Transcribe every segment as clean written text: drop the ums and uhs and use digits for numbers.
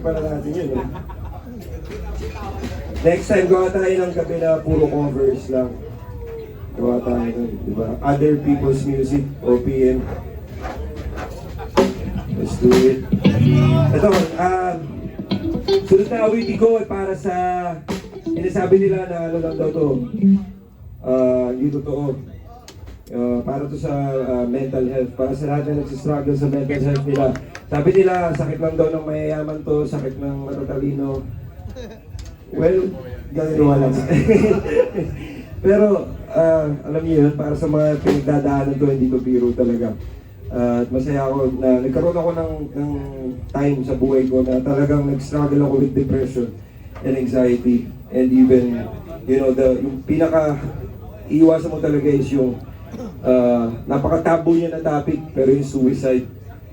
Para natin yun, no? Next time, gawa tayo ng gabi na puro covers lang. Gawa tayo nun, di ba? Other people's music, OPM. Let's do it. Ito, sunod na awit ko ay para sa... Sinasabi nila na ano lang daw to. Hindi totoo. Para to sa mental health. Para sa lahat na nagsistruggle sa mental health nila. Sabi nila, sakit lang daw ng mayayaman to, sakit ng matatalino. Well, gano'n lang. Pero, alam niyo yun, para sa mga pinagdadaanan to, hindi to biro talaga. At masaya ako na nagkaroon ako ng time sa buhay ko na talagang nag-struggle ako with depression and anxiety. And even, you know, yung pinaka-iwasan mo talaga is yung napaka-taboo niya na topic, pero yung suicide.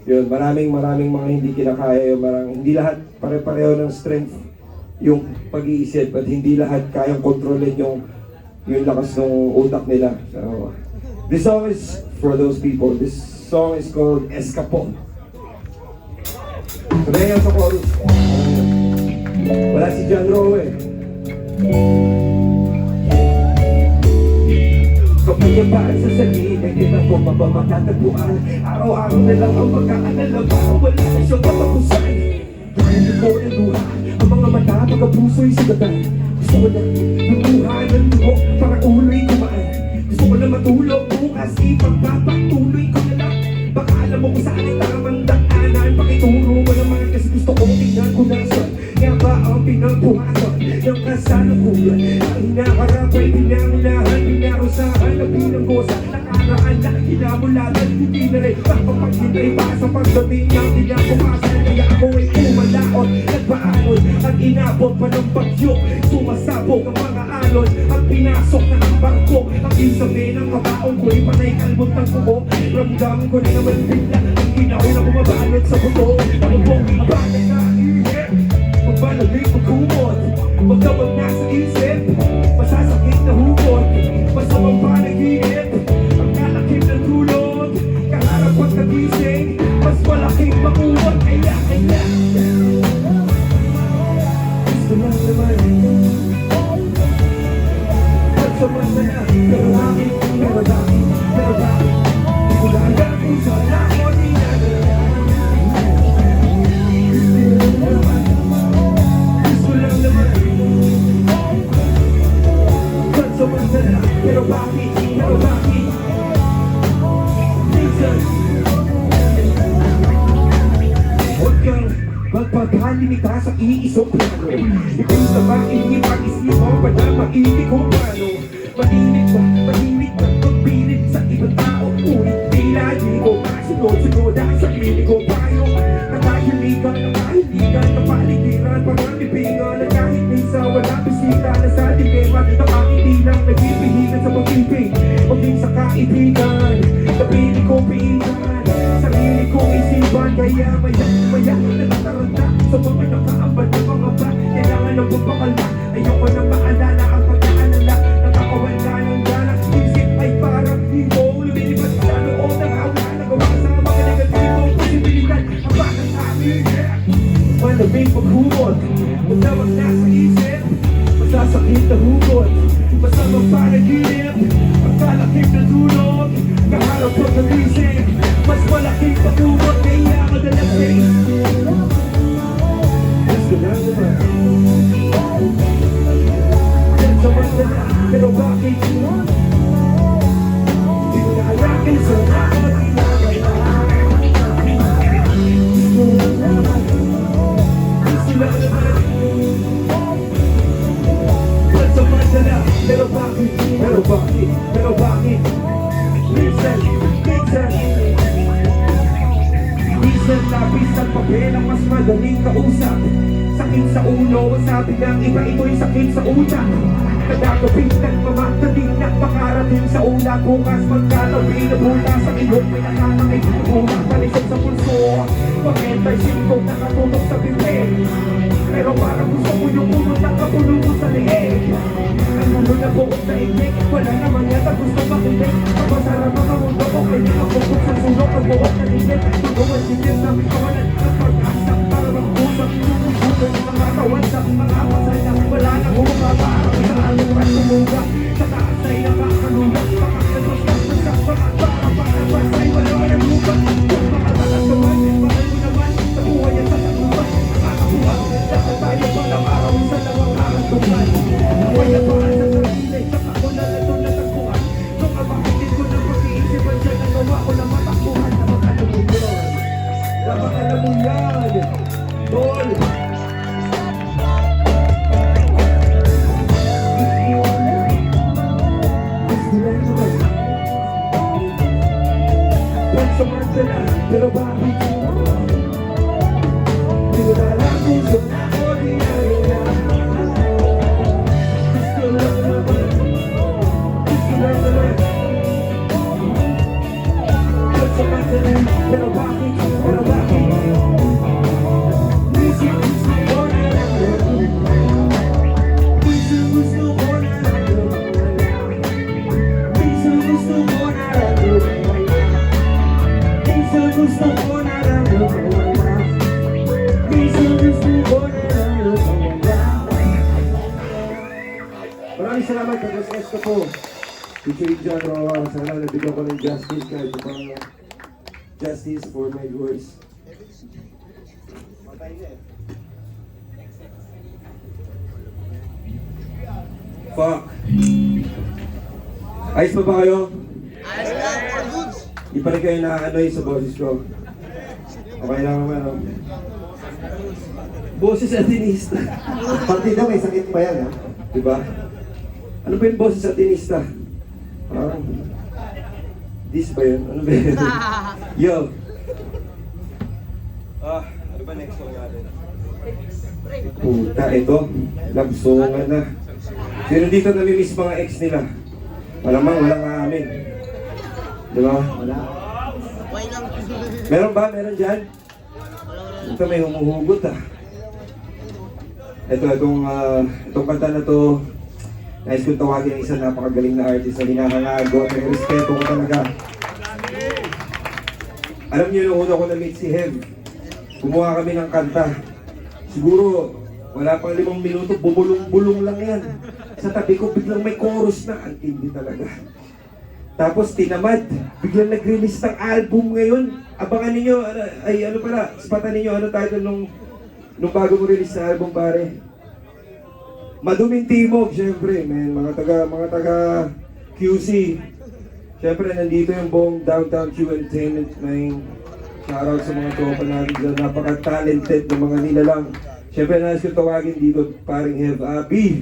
Yun, maraming mga hindi kinakaya, hindi lahat pare-pareho ng strength yung pag-iisip at hindi lahat kayang kontrolin yung lakas ng utak nila. So, this song is for those people. This song is called Escapo. Sabayan sa chorus. Wala si John Rowe eh. Kapayapaan sa salita, kita ko matatagpuan. Araw-araw na lang ang pagkaalala, parang wala na siyang katapusan. Hindi ko na luha, ang mga mata, mga puso'y sigatan. Gusto ko na luha ng dugo, para ulo'y kumaan. Gusto ko na matulog bukas, ipagpapatuloy ko na lang. Baka alam mo kung saan ang tamang daanan. Pakituro mo naman kasi gusto ko tingnan ko nasan. Nga ba ang pinagbuhasan ng kasalukuyan? Ang hinaharap ay pinangunahan, pinarusahan na pinanggosa. Nakaraan na kinamulagan, hindi na rin papapaghintay pa sa pagdating ng kinabukasan. Kaya ako ay umalaot, nagpaanod at inabot pa ng bagyo. Sumasabog ang mga alon at pinasok na ang barko. Ang isabi ng kabaong ko'y panay kalmot ng kuko. Ramdam ko na naman bigla ang ginaw na bumabalot sa buto. Pagkong bakit na ihip, magbalamig magkumot. Magdamag na sa isip, masasakit na hugot. Masamang panaginip, ang kalakip ng tulog. Kaharap at nagising, mas malaking makuwag. Kaya gusto lang naman pagsamantala, pero bakit, di ko na alam kung saan ako gusto lang naman pagsamantala, pero bakit, minsan huwag kang magpaghalimita sa iisang plano. Ikaw sa bakit ipag-isipan pa na maibig kung paano. Mahilig ba magpilit sa ibang tao? Ngunit tila di ko masunod-sunod ang sarili ko payo. Nakahiligan, kapaligiran, pangangibingan. Na kahit minsan wala bisita na sa dilema. Na bakit di lang nagpipihigan sa pag-ibig maging sa kaibigan. Napili ko piigan, sarili kong isipan. Kaya maya natataranta sa mga nakaambad ng mga ba. Kailangan ng pagpakalma, ayoko na maalala ang pagkaalala. Nakakawala ng gana, isip ay parang hindi lumilipad sa loob ng aula. Nagawa sa mga negatibong posibilidad. Ang bakang amin, malamig paghugot, magdamag na sa isip, masasakit na hugot. Masamang panaginip, ang kalakip na tulog. Kaharap at nagising, mas malaking paghugot. Kaya madalas eh, gusto lang naman pagsamantala, pero bakit di ko na alam kung saan ako matinagay. Gusto lang naman pagsamantala, pero bakit minsan lapis at papel ang mas madaling kausap. Sakit sa ulo, sabi ng iba ito'y sakit sa utak. Kadagapit nagmamataling na makarating sa ulat. Bukas magkatabi na bula sa ilong, may nakatakay bumak palisod sa pulso. Pag-entay sintok nakatutok sa bibig, pero parang gusto mo yung unod na kapulong mo sa liig. Ang ulo na buong sa ignig, wala naman yata gusto makinig. Ang masarap ang mundo ko, kaya makukot sa sulok ang buong na linig. Pag-uwan sinir namin kawalan ng pag-asa para mag-usap. Sabay ng mga tawan sa mga pasaya. Wala na bumabarang sa aluran tumuga. Sa taas ay nakakalulog. Makakalos lang sa mga para-para-pasay. Wala na lubat. Mga talas-tuman, mahal mo naman. Sa buhay at sa sakuban. Nakakabuha, lahat tayo palang araw. Sa lamang karantuman. Naway na paan sa sarili. Saka ko na nato natagpuan. Kung abakitid ko ng pag-iisipan siya, nagawa ko na matakbuhan. Dapat alam mo yun. Dapat alam mo yan. Tol. Pansamantala, pero bakit pinadala ko sa ordinary na gusto lang naman pansamantala, pero bakit minsan gusto ko na lang minsan gusto ko na lang minsan gusto ko na lang minsan gusto ko na lang minsan gusto ko na lang. Maraming salamat sa guest ko po. Featuring John Roa. Sana nabigyan ko ng justice kahit pang justice for my viewers. Fuck. Ayos pa ba kayo? Di pa rin kayo nakakanoy sa boses ko. Okay lang naman, no? Boses atinista. Partida may sakit pa yan, ha? Diba? Ano ba yung boses atinista? This ba yun? Ano ba yun? Yo! Ano ba next song natin? Puta, ito. Labsungan na. Sino dito namimiss mga ex nila? Malamang walang amin. Diba? Wala. Meron ba? Meron dyan? Ito may humuhugot Itong kanta na to, nais kong tawagin ng isang napakagaling na artist na hinahangago at may respeto ko talaga. Alam niyo, nung una ko na-meet si Hev, gumawa kami ng kanta. Siguro, wala pang 5 minuto, bubulong-bulong lang yan. Sa tabi ko, biglang may chorus na. Ang hindi talaga. Tapos tinamad, biglang nag-release ng album ngayon. Abangan ninyo, spatan ninyo, ano title nung bago mo release na album, pare? Maduming Timog, syempre, man. Mga taga QC. Syempre, nandito yung buong Downtown Q Entertainment, man. Shoutout sa mga tropa natin dyan. Napaka-talented ng mga nilalang. Syempre, nais ko tawagin dito, paring Hev Abi.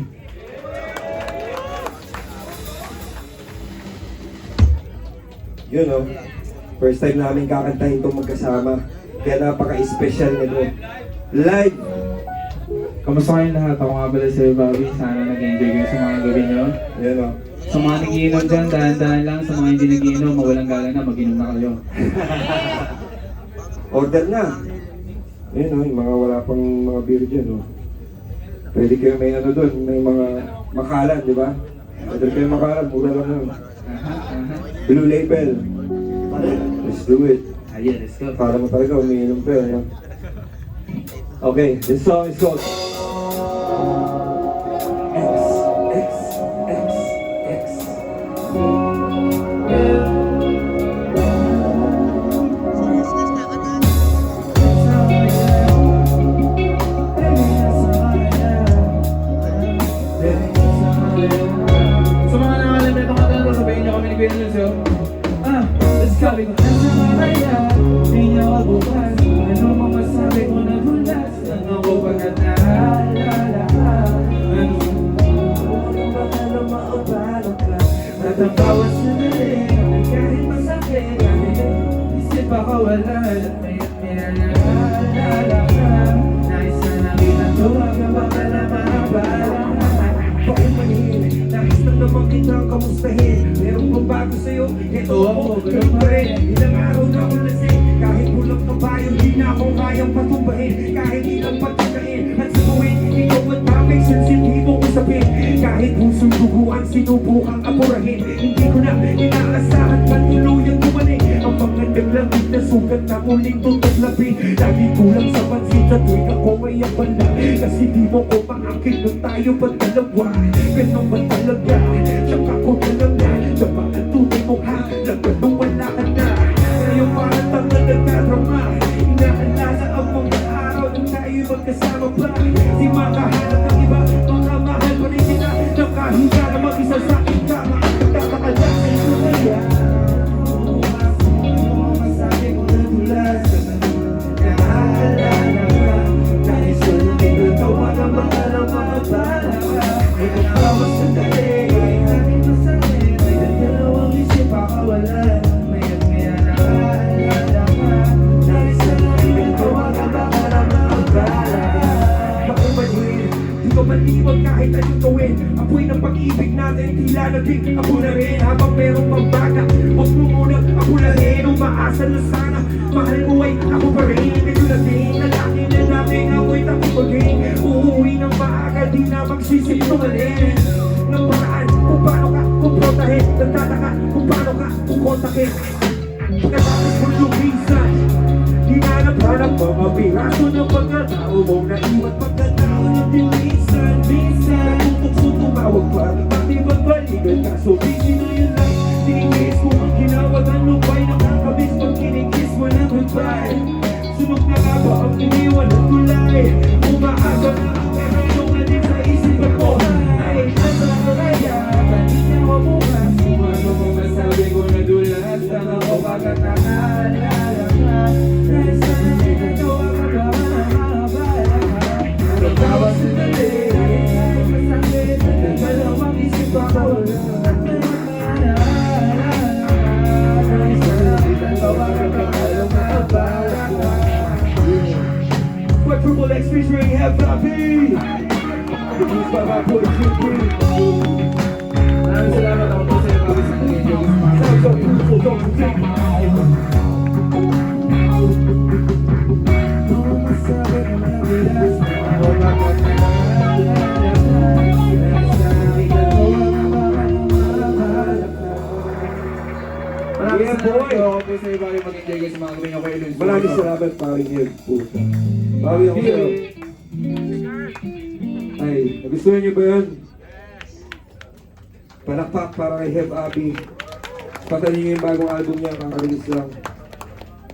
Yun, no? First time namin kakantahin itong magkasama. Kaya napaka-special nito. Live! Kamusta kayong lahat? Ako nga pala si Bobby. Sana nag-enjoy kayo sa mga gabi nyo. Yan, no? Sa mga nagiinom dyan, dahan-dahan lang. Sa mga hindi nagiinom, mawalang gala na, mag-inom na kayo. Order na! Ayun, no? Yung mga wala pang mga beer dyan, no? Pwede kayo may ano doon, may mga makalan, di ba? Order kayo makalan, mura lang yun. Blue Label. Let's do it. Ayan, let's go. Para mo talaga umiinom pa yun. Okay, this song is called X, X, X, X. Sa mga nakalimutan itong kanta na to, sabihin nyo kami ni Kuya Lucio. Let's go. Nasa maraya, di niya ako bukas. Ano mang masabi ko na gulas. Ano ko pagkat naalala ka. Ano baka maubalo ka. At ang bawat sandali, kahit masakit, isip ako wala. At may naalala ka. Nais na nakita to, hanggang baka na maabala. Bakit manihili? Nais na naman kitang kamustahin. Meron bang bago sa'yo? Ito ako, ganun pa rin. Ilang araw na ako lasing. Kahit pulang kabayo, di na ako kayang patumbahin. Kahit ilang patagain at sabuhin, ikaw ang tamang sensitibong usapin. Kahit pusong duguan, sinubukang apurahin. Hindi ko na inaasahan na tuluyang gumaling. Ang mga naglamig na sugat na muling tutuglapin. Lagi kulang sa pansin sa tuwing ako may abala. Kasi di mo ko maakit nung tayo pa dalawa. Ganun ba talaga? Tsaka ko na lang na dapat ang tunay mong hanap nung wala ka na. Sa'yo parang tanga nagkadrama. Inaalala ang mga araw nung tayo magkasama pa. Di makahanap ng iba, mga mahal pa rin kita. Nakahiga na mag-isa sa aking kama. Nagkakala sa iyo kaya. Masabi ko na tulas. Naalala ka. Dahil sa nandito tawa ka mga ng mga bala. May nakawas sa dali. Kahit aking masabi. May dalawang isip pakawala. Mayat maya naalala ka. Dahil sa nandito tawa ka mga ng mga bala. Makumanin, di ko maliwag kahit anong gawin. Apoy ng pag-ibig natin, tila naging ako na rin. Habang merong pagbaga, huwag mo muna ako na rin. Umaasa na sana, mahal mo ay ako pa rin. Medyo na din, lalaki na namin ako'y takipagin. Uuwi ng maaga, di na magsisinungaling. Ng paraan kung paano ka kumprontahin. Nagtataka kung paano ka kukontakin. Pagkatapos mo lumisan, hinanap-hanap mga piraso ng pagkatao mong naiwan. Pagkatao ng dinisan, minsan tutukso tumawag pa. Pati magbalikan kaso busy na yun lang. Tinigis mo ang ginawag, ano ba'y nakakabis pag kinikis mo ng goodbye. Sunog na nga ba ang iniwan ng kulay. Umaasa na ang meron na din sa isip ako. Ay, ano kaya, kanina mo bukas. Kung ano mo masabi ko na dulas. Ang ako bagat nakaalala ka. Dahil sa nagkatawa ka ba, nakabala ka. Nagtawa sa dali. Masakit, dalawang isip ako. Triple X featuring Heavy. Produced by my boy QP. Maraming salamat ako po sa iyo kami sa pag-enjoy. Sounds so beautiful, don't you think? Maraming Yeah, boy. salamat ako po sa iyo kami mag-enjoy sa mga gawin ako ilun. Maraming salamat, paring Hev. Puta. Bawi ako sa'yo. Ay, nagustuhan niyo ba yun? Palakpak para kay Hev Abi. Patanin niyo yung bagong album niya, kakarelease lang.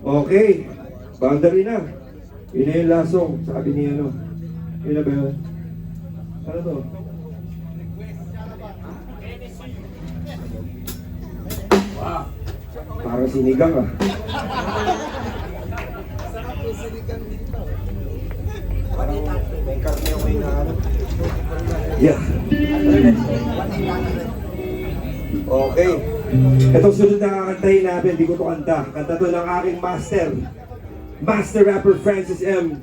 Okay, boundary na. Yun na yung last song, sabi niya ano. Yun na ba yun? Ano to? Wow, parang sinigang ah. May karne ako hinahanap. Yeah. Okay. Itong sunod na kakantahin namin, di ko to kanta. Kanta to ng aking master rapper Francis M.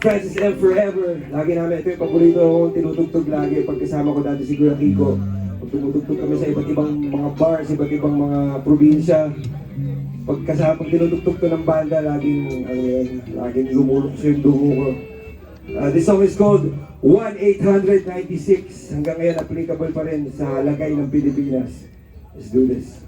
Francis M forever. Lagi namin, ito yung paborito akong tinutugtog lagi. Pagkasama ko dati si Kuya Kiko. Pag tumutugtog kami sa iba't ibang mga bars, iba't ibang mga probinsya. Pag tinutugtog to ng banda, laging lumulok sa yung dugo ko. This song is called 1-800-96. Hanggang ngayon applicable pa rin sa halagay ng Pilipinas. Let's do this.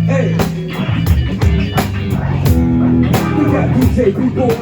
Hey! We got DJ B-Boy.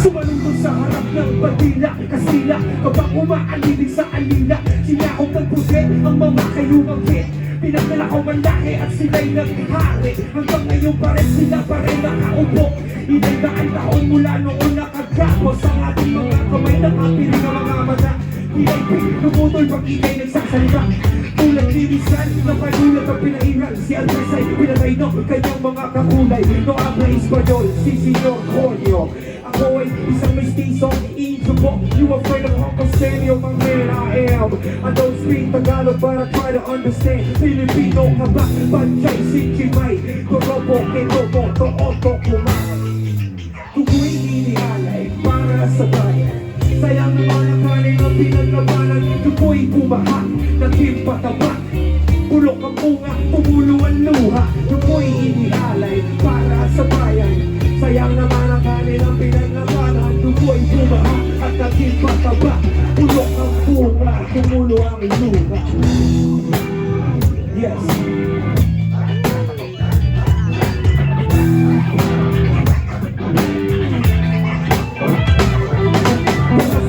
Sumalunod sa harap ng bandila, kasila kapag umaaligid sa alila. Sinakop ng puti ang mga kayumangkit. Pinagdala ko man lahi at sila'y naghari. Hanggang ngayon pa rin sila pa rin nakaupo. Ilang daan taon mula noon nakagapos ang ating mga kamay ng apiling ng mga mata. PIP, lumutol pag ikay nagsasalita. Tulad linisan na panulat ang pinairal. Si Andres ay pinatay no kanyang mga kakulay. No habla Espanyol, si Senyor Julio. Ang ako ay isang mestisong iintro. You afraid of Uncle Sammy, oh my man, I am. I don't speak Tagalog but I try to understand. Filipino ka ba? Panchay, Sinchimay, Torobo, Kenobo, Tooto, Kumay. Tukoy inialay para sa bayan. Sayang naman ang kanin ang pinaglabanan. Tukoy bumaha, naging pataba. Pulok ang bunga, tumulo ang luha. Tukoy inialay para sa bayan. Sayang naman ang kanin ang pinaglabanan. Tukoy bumaha at naging pataba. Pulok ang bunga, tumulo ang luha. Yes.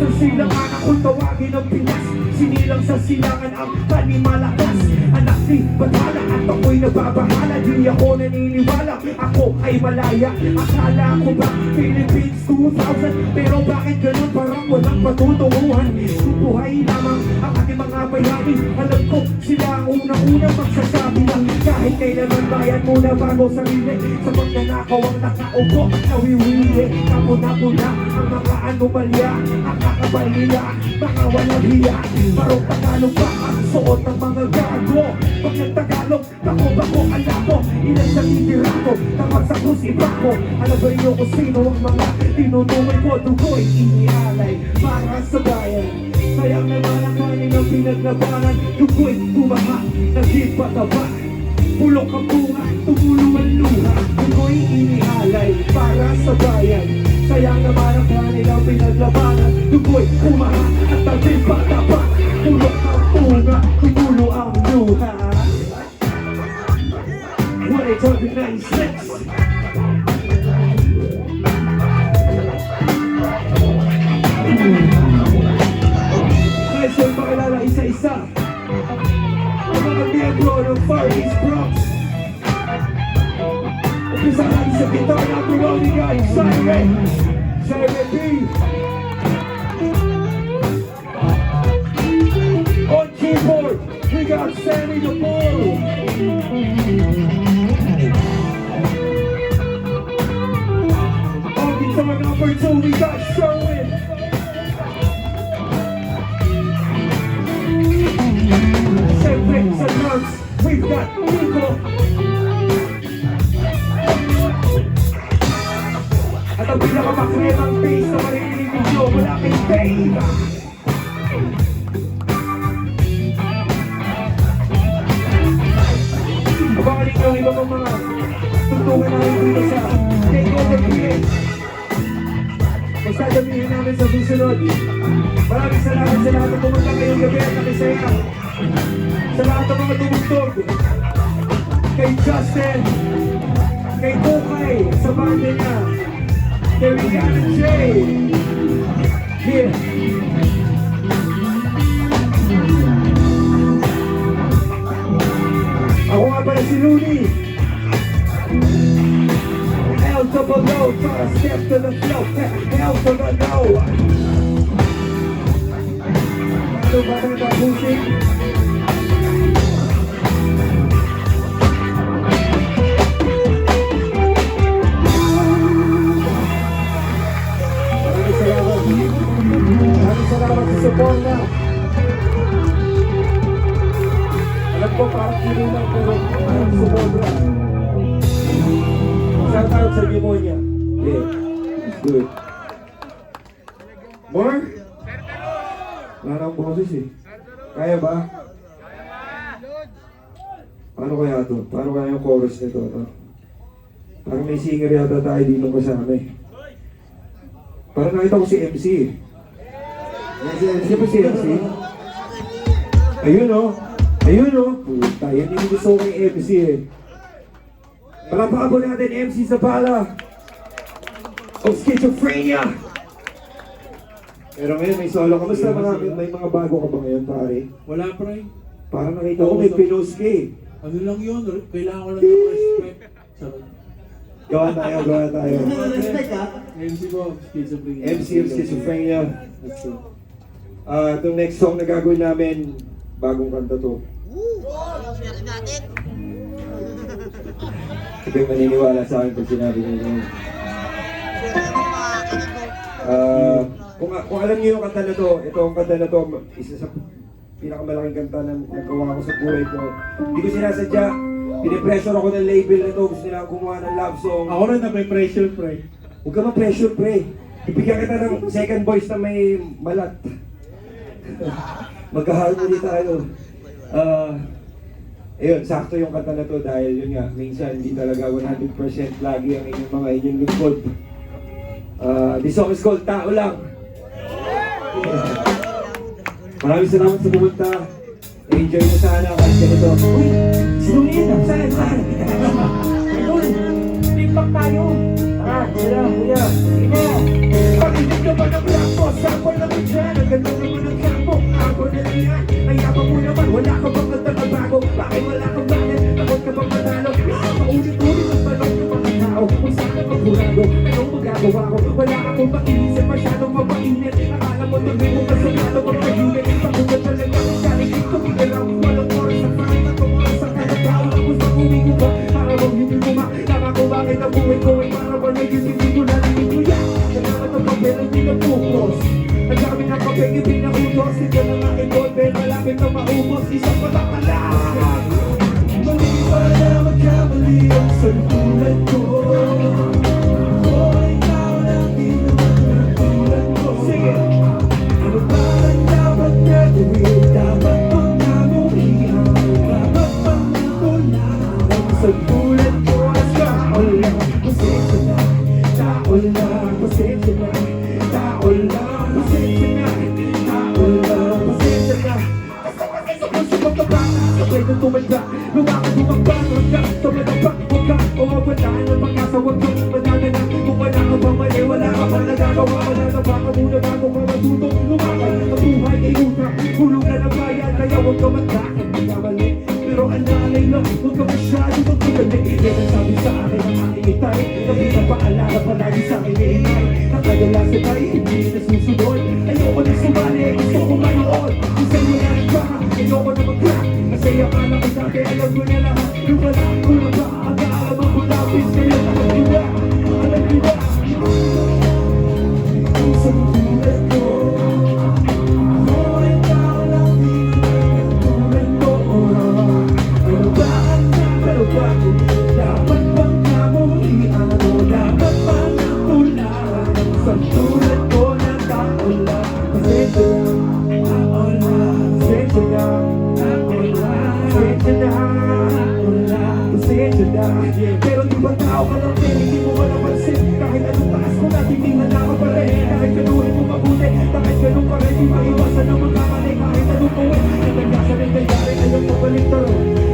Sa silangan ako'y tawagin ng Pinas. Sinilang sa silangan ang kanimalakas. Anak ni Bathala at ako'y nababahala. Di ako naniniwala, ako ay malaya. Akala ko ba Philippines 2000? Pero bakit ganun parang walang patutunguhan? Bubuhay lamang ang ating mga bayani. Alam ko sila ang unang-unang magsasabi na kahit kailanman bayan muna bago sarili. Sa magnanakaw ang nakaupo at nawiwili. Kapuna-puna ang mga anomalya. Ang kakabal nila, mga walang hiya. Parang Tagalog ba ang suot ng mga gago? Pag nagtagalog, bako-bako ang lako. Ilan sa titirato, tawag sa krus iba ko. Alam ba niyo kung sino ang mga tinutuloy ko? Dugoy inialay para sa bayan. Sayang naman ang kanilang pinaglabanan. Dugoy bumaha, naging pataba. Pulok ang bunga, tumulo ang luha. Dugoy inialay para sa bayan. Sayang naman ang kanilang pinaglabanan. Dugoy bumaha at naging pataba. Pulok ang bunga, tumulo ang luha. 1-800-96. Guys, yung pakilala isa-isa. Ang mga miyembro ng Far East Bronx. Umpisa natin sa guitar natin Ronnie guys. Siren B. On keyboard, we got Sammy the Bull. On guitar number 2, we got Sherwin. Siyempre sa drums, we've got Nico. At ang pinakamakrimang bass na maririnig nyo mula kay Dave. Abangan ninyo ang ibang mga tuntungan namin dito sa Takeover PH. Magsadamihin namin sa susunod. Maraming salamat sa lahat ng pumunta ngayong gabi at nakisaya. Sa lahat ng mga tumugtog. Kay Justin, kay Bukay, sa banda niya, kay Rihanna J. Here. Ako nga pala si Looney. L double O, try to step to the flow. L to the no. Ano ba tayo tapusin? Maraming salamat. Maraming salamat sa support na. Alam ko parang hindi lang pero parang sumobra. Shout out sa Demonia. Yeah, it's good. More? Wala na akong boses eh. Kaya ba? Paano kaya ito? Paano kaya yung chorus nito? No? Parang may singer yata tayo dito kasama eh. Parang nakita ko si MC eh. Siya ba si MC? Ayun o. Ayun o. Puta, yan yung gusto ko kay MC eh. Palapakabo natin MC Zabala of Schizophrenia. Pero ngayon may solo ka. Basta may mga bago ka ba ngayon pare? Wala pre. Parang nakita ko may pinos ka eh. Ano lang yun? Kailangan ko lang ng respect. Sarap. Gawa tayo. MC ko, schizophrenia. MC of Schizophrenia. That's true. Itong next song na gagawin namin, bagong kanta to. Hindi maniniwala sa akin pag sinabi niyo. Kung alam niyo yung kanta na to, itong kanta na to, isa sa pinakamalaking kanta na nagawa ko sa buhay ko. Hindi ko sinasadya, pinipressure ako ng label na to, gusto nila gumawa ng love song. Ako rin na may pressure, pre. Huwag ka ma-pressure, pre. Ibigyan kita ng second voice na may malat. Magkaharmony tayo. Ayun, sakto yung kanta na to dahil yun nga, minsan hindi talaga 100% lagi ang inyong lingkod. This song is called Tao Lang. Maraming salamat sa pumunta. Enjoy mo sana kahit ganito. Uy, sinungin na. Saan? Idol, tiktok tayo. Tara, kuya. Sige. Pag-ibig ka ba ng rapo? Sapol na rin dyan. Ang ganda naman ng kampo. Ako na lang yan. Ay yapang mo naman. Wala ka bang nagtatabago? Bakit wala kang bakit? Takot ka bang manalo? Paulit-ulit ang balong ng mga tao. Kung saan ang magburado, anong magagawa ko? Wala akong makinisip. Masyadong mapainit. Akala mo nagay mo kasagalo. Magpagilit. Pagugat talaga. Galing dito. Igalaw. Walang oras sa fire. Natong oras sa kalagaw. Tapos mag-uwi ko ba? Para bang hindi ko ma. Nakako bakit ang buhay ko ay para bang nag-isipin ko na lang ito yan. Kailangan ng papel ang pinapukos. Ang dami ng papel yung pinakutos. Hindi na nga i-golpe. Malapit na maubos. Isang patapala. Mali pa na magkamali ang santulan ko. Oh, ikaw lang din naman ang tulad ko. Sige. Ano ba ang dapat gagawin? Dapat bang namuhihan? Dapat bang natulan ang santulan ko? Tao lang, pasensya na. Tao lang, pasensya na. Tao lang, pasensya na. Tao lang, pasensya na. Sa pagkaba, sabay na tumanda. Lumakad yung magbabarga. Tumadaba, huwag ka umabalaan ng pag-asa. Huwag kang manana na. Kung wala ka bang mali, wala ka bang nagagawa. Wala na ba ka muna bago ka matutong lumakad. Ang buhay ay una, hulog na ng bayan. Kaya huwag ka matakot, magkamali. Pero ang nalay lang, huwag ka masyado magkudali. Yan ang sabi sa akin ang aking itay. Kapit na paalala palagi sa akin ni inay. Nakadalasan ay hindi na susunod. Ayoko na sumali, gusto ko manood. Kung sa'yo na nagbaha, ayoko na mag-crack. Kasi akala ko dati, alam ko na lahat. Yung wala ko na ba, agaalam ako lapis. Kaya nakagila, alam ko ba? Ang santulan ko. Oh, ikaw lang din naman ang tulad ko. Ano ba ang dapat ko? Dapat bang kamuhian o dapat bang natulaan ang santulan ko na tao lang? Pasensya na, tao lang. Pasensya na, tao lang. Pasensya na, tao lang. Pasensya na. Pero di ba tao ka lang din, hindi mo ka napansin. Kahit anong taas mo na, titingnan na ka pa rin. Kahit ganuhin mo mabuti, kahit ganun pa rin, di maiwasan ang magkamali. Kahit anong tuwin, natagasan ang nangyari, ayaw mo balik taro.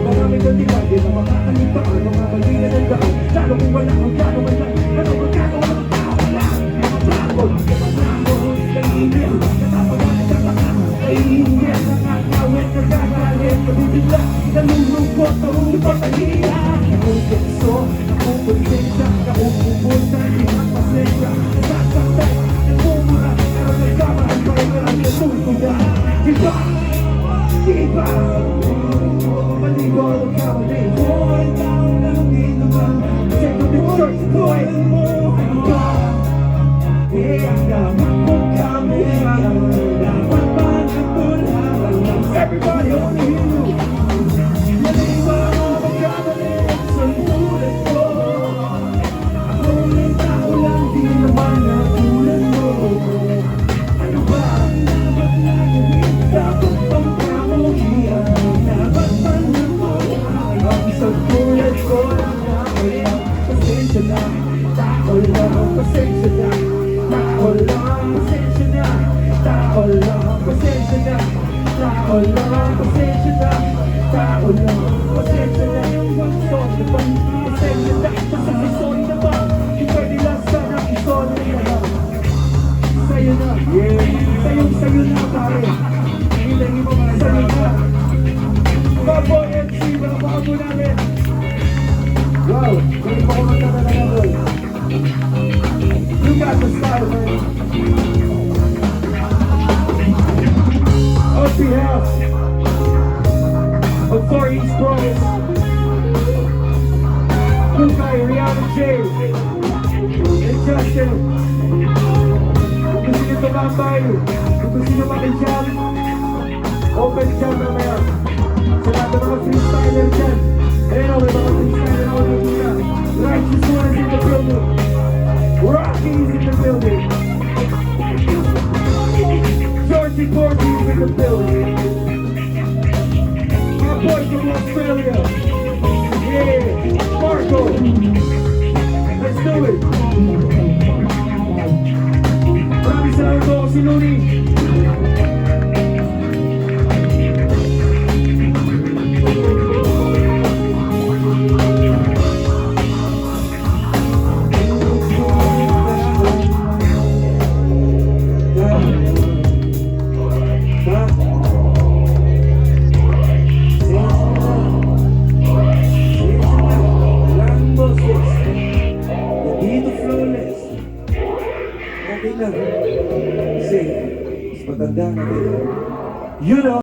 Maraming kandilan, di na makakalitaan. Mga mali na nandaan, lalo kung wala kang plano man lang. Ano magkagawa ng tao lang? Mga plakon, mga plakon, naiinip, natatawa, nagtataka, naiinip, nakakawin, nagkakalit, nabibigla, nalulungkot, nalulungkot, nahihiyan. Nakupunso, nakuponsensya, nakupupunta, di magpasensya, nasasaktan, nagmumura, pero nagkamahal pa rin ang natutunda. Diba? Diba? Maligo ang kamali. Boy, tao lang din naman. Check out the church, boy. Ano ba? Ang dapat mong kamuhian. Dapat ba natularan lang? Everybody on you. Maligo ang pagkamali ang santulan ko. Ako rin tao lang din naman ang tulad mo. Ano ba ang dapat gagawin? Dapat bang kamuhian? Dapat ba natularan ang santulan ko? Tao lang, pasensya na. Tao lang, pasensya na. Tao lang, pasensya na. Tao lang, pasensya na. Tao lang, pasensya na. Tao lang, pasensya na. Yung gusto na ba? Pasensya na. Basta may sorry na ba? Ika'y nila sana i-sorry na ba? Sa'yo na. Sa'yo na, pare. Sa'yo na. Baboy MC, mga po namin. Wow, hindi pa ko magkakalaga doon. You got the style, man. On behalf of Far East Promise, Kukay, Rihanna J, and Justin, Tambay. Kung gusto nyo makijam, open jam mamaya. Sa lahat ng mga freestyler dyan. Ayun o, may mga freestyler ako dito na. Righteous One is in the building. Rocky is in the building. Georgie Porgy is in the building. My boy from Australia. Yeah, Marco. Let's do it. Maraming salamat po si Looney. Dito flawless. Okay lang. Kasi, mas matanda na kayo. You know.